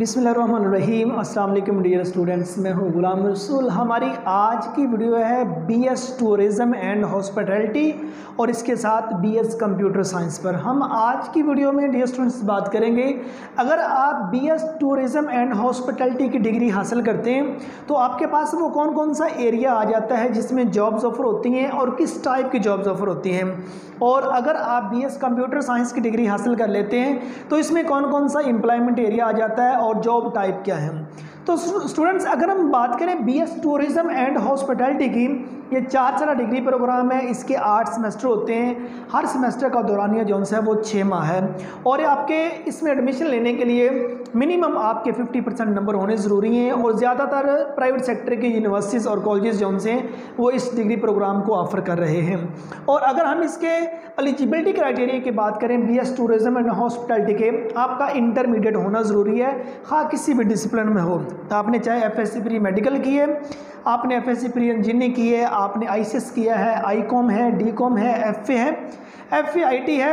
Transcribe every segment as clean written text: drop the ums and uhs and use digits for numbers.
बिस्मिल्लाहिर्रहमानिर्रहीम। अस्सलाम वालेकुम डियर स्टूडेंट्स, मैं हूं गुलाम रसूल। हमारी आज की वीडियो है बीएस टूरिज़्म एंड हॉस्पिटैलिटी और इसके साथ बीएस कंप्यूटर साइंस पर। हम आज की वीडियो में डियर स्टूडेंट्स बात करेंगे, अगर आप बीएस टूरिज़्म एंड हॉस्पिटैलिटी की डिग्री हासिल करते हैं तो आपके पास वो कौन कौन सा एरिया आ जाता है जिसमें जॉब्स ऑफ़र होती हैं और किस टाइप की जॉब्स ऑफ़र होती हैं। और अगर आप बीएस कंप्यूटर साइंस की डिग्री हासिल कर लेते हैं तो इसमें कौन कौन सा एम्प्लॉयमेंट एरिया आ जाता है और जॉब टाइप क्या है। तो स्टूडेंट्स, अगर हम बात करें बीएस टूरिज़्म एंड हॉस्पिटैलिटी की, ये 4 साल डिग्री प्रोग्राम है। इसके 8 सेमेस्टर होते हैं। हर सेमेस्टर का दौरानिया जोन सा है वो 6 माह है और आपके इसमें एडमिशन लेने के लिए मिनिमम आपके 50% नंबर होने ज़रूरी हैं और ज़्यादातर प्राइवेट सेक्टर की यूनिवर्सिटीज़ और कॉलेजेस जोन से वो इस डिग्री प्रोग्राम को ऑफ़र कर रहे हैं। और अगर हम इसके एलिजिबिलिटी क्राइटेरिया की बात करें बीएस टूरिज़्म एंड हॉस्पिटैलिटी के, आपका इंटरमीडिएट होना ज़रूरी है, हाँ किसी भी डिसिप्लिन में हो। आपने चाहे एफएससी प्री मेडिकल की है, आपने एफएससी प्री इंजीनियरिंग की है, आपने आईसीएस किया है, आईकॉम है, डीकॉम है, एफए है, एफए आईटी है,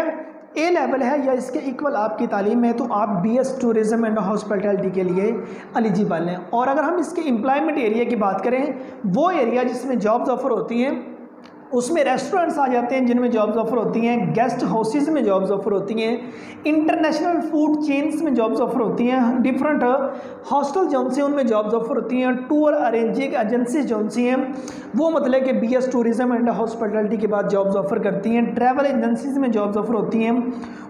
ए लेवल है या इसके इक्वल आपकी तालीम है, तो आप बीएस टूरिज़्म एंड हॉस्पिटैलिटी के लिए एलिजिबल हैं। और अगर हम इसके एम्प्लॉयमेंट एरिया की बात करें, वो एरिया जिसमें जॉब्स ऑफ़र होती हैं उसमें रेस्टोरेंट्स आ जाते हैं जिनमें जॉब्स ऑफ़र होती हैं, गेस्ट हाउसेज में जॉब्स ऑफ़र होती हैं, इंटरनेशनल फूड चेन्स में जॉब्स ऑफ़र होती हैं, डिफरेंट हॉस्टल जोन से उनमें जॉब्स ऑफ़र होती हैं, टूर अरेंजिंग एजेंसीज जोन सी हैं वो मतलब कि बीएस टूरिज़्म एंड हॉस्पिटैलिटी के बाद जॉब्स ऑफ़र करती हैं, ट्रैवल एजेंसीज में जॉब्स ऑफ़र होती हैं,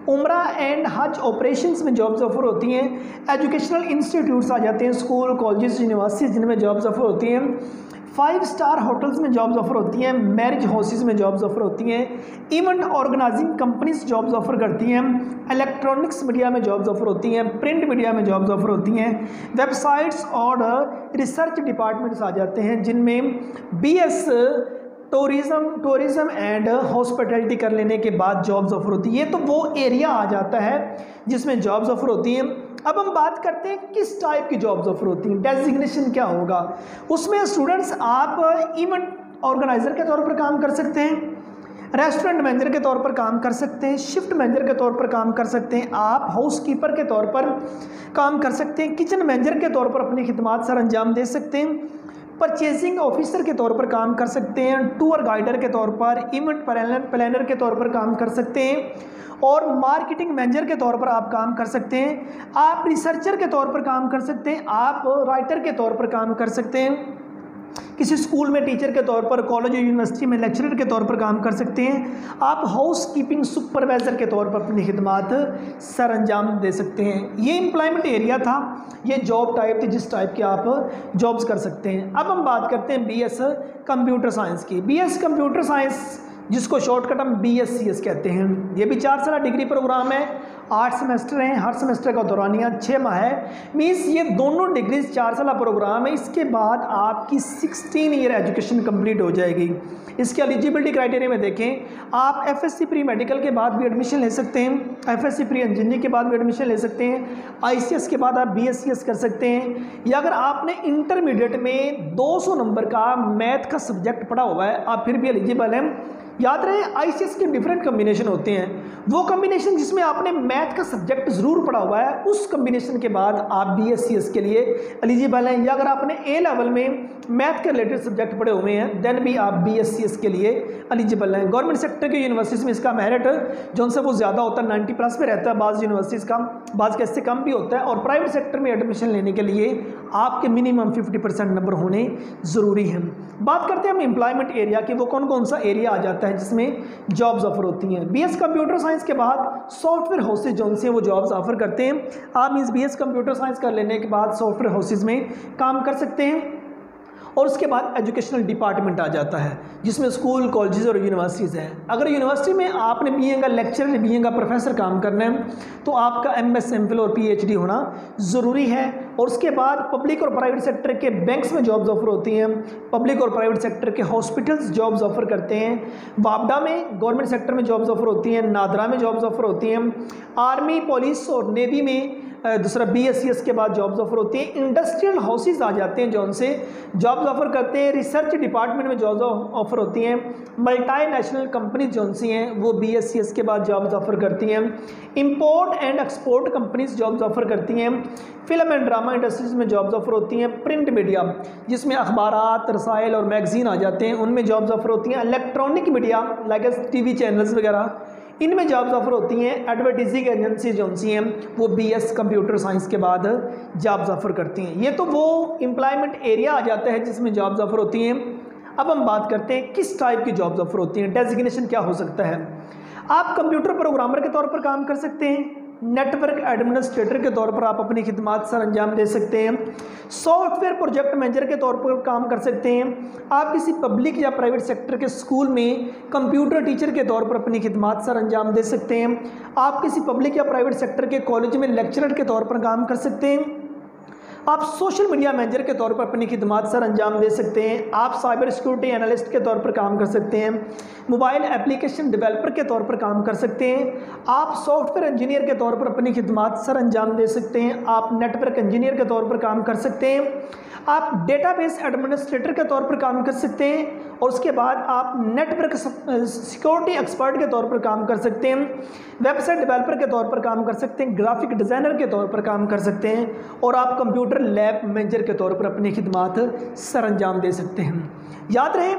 उम्रा एंड हज ऑपरेशंस में जॉब्स ऑफ़र होती हैं, एजुकेशनल इंस्टीट्यूट्स आ जाते हैं, स्कूल कॉलेजेस यूनिवर्सिटीज़ जिनमें जॉब्स ऑफ़र होती हैं, 5 स्टार होटल्स में जॉब्स ऑफ़र होती हैं, मैरिज हाउसेज में जॉब्स ऑफ़र होती हैं, event organising companies jobs offer करती हैं, इलेक्ट्रॉनिक्स मीडिया में जॉब्स ऑफ़र होती हैं, प्रिंट मीडिया में जॉब्स ऑफ़र होती हैं, वेबसाइट्स और रिसर्च डिपार्टमेंट्स आ जाते हैं जिनमें बीएस टूरिज़्म एंड हॉस्पिटैलिटी कर लेने के बाद जॉब्स ऑफ़र होती है। ये तो वो एरिया आ जाता है जिसमें जॉब्स ऑफ़र होती हैं। अब हम बात करते हैं किस टाइप की जॉब्स ऑफ़र होती हैं, डेजिग्नेशन क्या होगा। उसमें स्टूडेंट्स आप इवेंट ऑर्गेनाइज़र के तौर पर काम कर सकते हैं, रेस्टोरेंट मैनेजर के तौर पर काम कर सकते हैं, शिफ्ट मैनेजर के तौर पर काम कर सकते हैं, आप हाउसकीपर के तौर पर काम कर सकते हैं, किचन मैनेजर के तौर पर अपनी खिदमात सर अंजाम दे सकते हैं, परचेजिंग ऑफिसर के तौर पर काम कर सकते हैं, टूर गाइडर के तौर पर, इवेंट प्लानर के तौर पर काम कर सकते हैं और मार्केटिंग मैनेजर के तौर पर आप काम कर सकते हैं, आप रिसर्चर के तौर पर काम कर सकते हैं, आप राइटर के तौर पर काम कर सकते हैं, किसी स्कूल में टीचर के तौर पर, कॉलेज या यूनिवर्सिटी में लेक्चरर के तौर पर काम कर सकते हैं, आप हाउस कीपिंग सुपरवाइज़र के तौर पर अपनी खिदमात सर अंजाम दे सकते हैं। ये एम्प्लॉयमेंट एरिया था, ये जॉब टाइप थी जिस टाइप के आप जॉब्स कर सकते हैं। अब हम बात करते हैं बीएस कंप्यूटर साइंस की। बीएस कंप्यूटर साइंस जिसको शॉर्टकट हम बीएससीएस कहते हैं, ये भी 4 साल डिग्री प्रोग्राम है, 8 सेमेस्टर हैं, हर सेमेस्टर का दौरानिया 6 माह है। मीन्स ये दोनों डिग्रीज 4 साल प्रोग्राम है। इसके बाद आपकी 16 ईयर एजुकेशन कंप्लीट हो जाएगी। इसके एलिजिबिलिटी क्राइटेरिया में देखें, आप एफएससी प्री मेडिकल के बाद भी एडमिशन ले सकते हैं, एफएससी प्री इंजीनियरिंग के बाद भी एडमिशन ले सकते हैं, आईसीएस के बाद आप बीएससीएस कर सकते हैं, या अगर आपने इंटरमीडिएट में 200 नंबर का मैथ का सब्जेक्ट पढ़ा हुआ है आप फिर भी एलिजिबल हैं। याद रहे आईसीएस के डिफरेंट कम्बिनेशन होते हैं, वो कम्बिनेशन जिसमें आपने मैथ का सब्जेक्ट ज़रूर पढ़ा हुआ है उस कम्बिनेशन के बाद आप बीएससीएस के लिए एलिजिबल हैं, या अगर आपने ए लेवल में मैथ के रिलेटेड सब्जेक्ट पढ़े हुए हैं देन भी आप बीएससीएस के लिए एलिजिबल हैं। गवर्नमेंट सेक्टर की यूनिवर्सिटीज़ में इसका मेरिट जो उनसे वो ज़्यादा होता है, 90+ पे रहता है, बाज़ यूनिवर्सिटीज़ का बाज़ के इससे कम भी होता है। और प्राइवेट सेक्टर में एडमिशन लेने के लिए आपके मिनिमम 50% नंबर होने ज़रूरी हैं। बात करते हैं हम एम्प्लॉयमेंट एरिया की, वो कौन कौन सा एरिया आ जाता है जिसमें जॉब्स ऑफर होती हैं। बीएस कंप्यूटर साइंस के बाद सॉफ्टवेयर हाउसेज जोन से वो जॉब्स ऑफर करते हैं। आप मीन्स बीएस कंप्यूटर साइंस कर लेने के बाद सॉफ्टवेयर हाउसेज में काम कर सकते हैं। और उसके बाद एजुकेशनल डिपार्टमेंट आ जाता है जिसमें स्कूल कॉलेजेस और यूनिवर्सिटीज़ हैं। अगर यूनिवर्सिटी में आपने बीए का लेक्चरर, बीए का प्रोफेसर काम करना है तो आपका एमएस, एमफिल और पीएचडी होना ज़रूरी है। और उसके बाद पब्लिक और प्राइवेट सेक्टर के बैंक्स में जॉब्स ऑफर होती हैं, पब्लिक और प्राइवेट सेक्टर के हॉस्पिटल्स जॉब्स ऑफर करते हैं, वापडा में गवर्नमेंट सेक्टर में जॉब्स ऑफर होती हैं, नादरा में जॉब्स ऑफर होती हैं, आर्मी, पुलिस और नेवी में दूसरा BSc के बाद जॉब्स ऑफर होती हैं, इंडस्ट्रियल हाउसेज आ जाते हैं जौन से जॉब्स ऑफर करते हैं, रिसर्च डिपार्टमेंट में जॉब्स ऑफर होती हैं, मल्टीनेशनल कंपनीज जौन सी हैं वो BSc के बाद जॉब्स ऑफर करती हैं, import and export companies jobs offer करती हैं, फिल्म एंड ड्रामा इंडस्ट्रीज में जॉब्स ऑफर होती हैं, प्रिंट मीडिया जिसमें अखबारात, रसाइल और मैगजीन आ जाते हैं उनमें जॉब्स ऑफर होती हैं, electronic media like TV channels वगैरह इनमें जॉब्स ऑफर होती हैं, एडवर्टाइजिंग एजेंसी जो सी हैं वो BS कंप्यूटर साइंस के बाद जॉब्स ऑफर करती हैं। ये तो वो एम्प्लॉयमेंट एरिया आ जाता है जिसमें जॉब्स ऑफर होती हैं। अब हम बात करते हैं किस टाइप की जॉब्स ऑफर होती हैं, डेजिग्नेशन क्या हो सकता है। आप कंप्यूटर प्रोग्रामर के तौर पर काम कर सकते हैं, नेटवर्क एडमिनिस्ट्रेटर के तौर पर आप अपनी खिदमत सर अंजाम दे सकते हैं, सॉफ्टवेयर प्रोजेक्ट मैनेजर के तौर पर काम कर सकते हैं, आप किसी पब्लिक या प्राइवेट सेक्टर के स्कूल में कंप्यूटर टीचर के तौर पर अपनी खिदमत सर अंजाम दे सकते हैं, आप किसी पब्लिक या प्राइवेट सेक्टर के कॉलेज में लेक्चरर के तौर पर काम कर सकते हैं, आप सोशल मीडिया मैनेजर के तौर पर अपनी खिदमत सर अंजाम दे सकते हैं, आप साइबर सिक्योरिटी एनालिस्ट के तौर पर काम कर सकते हैं, मोबाइल एप्लीकेशन डेवलपर के तौर पर काम कर सकते हैं, आप सॉफ्टवेयर इंजीनियर के तौर पर अपनी खिदमत सर अंजाम दे सकते हैं, आप नेटवर्क इंजीनियर के तौर पर काम कर सकते हैं, आप डेटाबेस एडमिनिस्ट्रेटर के तौर पर काम कर सकते हैं और उसके बाद आप नेटवर्क सिक्योरिटी एक्सपर्ट के तौर पर काम कर सकते हैं, वेबसाइट डेवलपर के तौर पर काम कर सकते हैं, ग्राफिक डिज़ाइनर के तौर पर काम कर सकते हैं और आप कंप्यूटर लैब मैनेजर के तौर पर अपनी खिदमत सर अंजाम दे सकते हैं। याद रहे,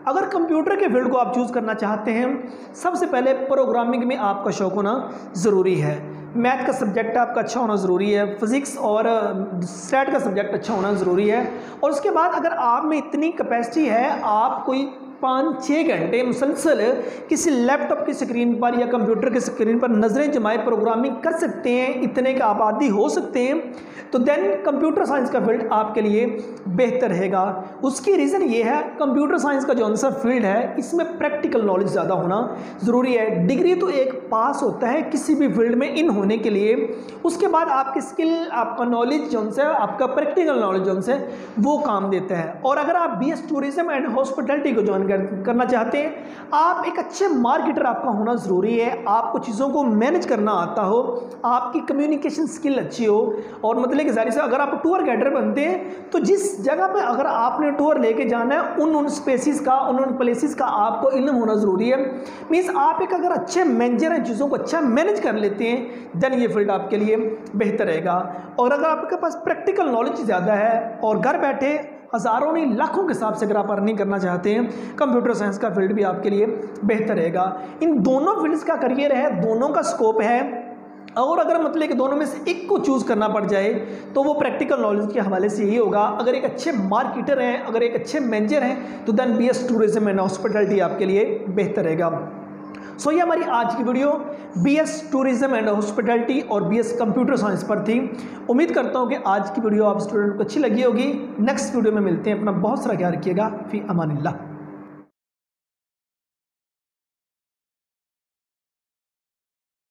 अगर कंप्यूटर के फील्ड को आप चूज़ करना चाहते हैं सबसे पहले प्रोग्रामिंग में आपका शौक होना ज़रूरी है, मैथ का सब्जेक्ट आपका अच्छा होना ज़रूरी है, फिज़िक्स और स्टैट का सब्जेक्ट अच्छा होना ज़रूरी है और उसके बाद अगर आप में इतनी कैपेसिटी है आप कोई 5-6 घंटे मुसलसल किसी लैपटॉप की स्क्रीन पर या कंप्यूटर की स्क्रीन पर नज़रें जमाए प्रोग्रामिंग कर सकते हैं, इतने का आबादी हो सकते हैं, तो देन कंप्यूटर साइंस का फील्ड आपके लिए बेहतर रहेगा। उसकी रीज़न ये है कंप्यूटर साइंस का जो आंसर फील्ड है इसमें प्रैक्टिकल नॉलेज ज़्यादा होना ज़रूरी है। डिग्री तो एक पास होता है किसी भी फील्ड में इन होने के लिए, उसके बाद आपकी स्किल, आपका नॉलेज जो है, आपका प्रैक्टिकल नॉलेज जो है वो काम देता है। और अगर आप BS टूरिज्म एंड हॉस्पिटैलिटी को ज्वाइन करना चाहते हैं, आप एक अच्छे मार्केटर आपका होना ज़रूरी है, आपको चीज़ों को मैनेज करना आता हो, आपकी कम्युनिकेशन स्किल अच्छी हो और मतलब कि जाहिर से अगर आप टूर गाइडर बनते हैं तो जिस जगह पे अगर आपने टूर लेके जाना है उन स्पेसिस का, उन प्लेसेस का आपको इल्म होना ज़रूरी है। मीन्स आप एक अगर अच्छे मैनेजर हैं, चीज़ों को अच्छा मैनेज कर लेते हैं, देन ये फील्ड आपके लिए बेहतर रहेगा। और अगर आपके पास प्रैक्टिकल नॉलेज ज़्यादा है और घर बैठे हज़ारों नहीं लाखों के हिसाब से अगर आप अर्निंग करना चाहते हैं, कंप्यूटर साइंस का फील्ड भी आपके लिए बेहतर रहेगा। इन दोनों फील्ड्स का करियर है, दोनों का स्कोप है और अगर मतलब कि दोनों में से एक को चूज़ करना पड़ जाए तो वो प्रैक्टिकल नॉलेज के हवाले से यही होगा। अगर एक अच्छे मार्केटर हैं, अगर एक अच्छे मैनेजर हैं तो then BS tourism and hospitality आपके लिए बेहतर रहेगा। सो ये हमारी आज की video BS tourism and hospitality और BS कंप्यूटर साइंस पर थी। उम्मीद करता हूँ कि आज की वीडियो आप स्टूडेंट को अच्छी लगी होगी। नेक्स्ट वीडियो में मिलते हैं, अपना बहुत सारा ख्याल रखिएगा। फी अमानिल्लाह।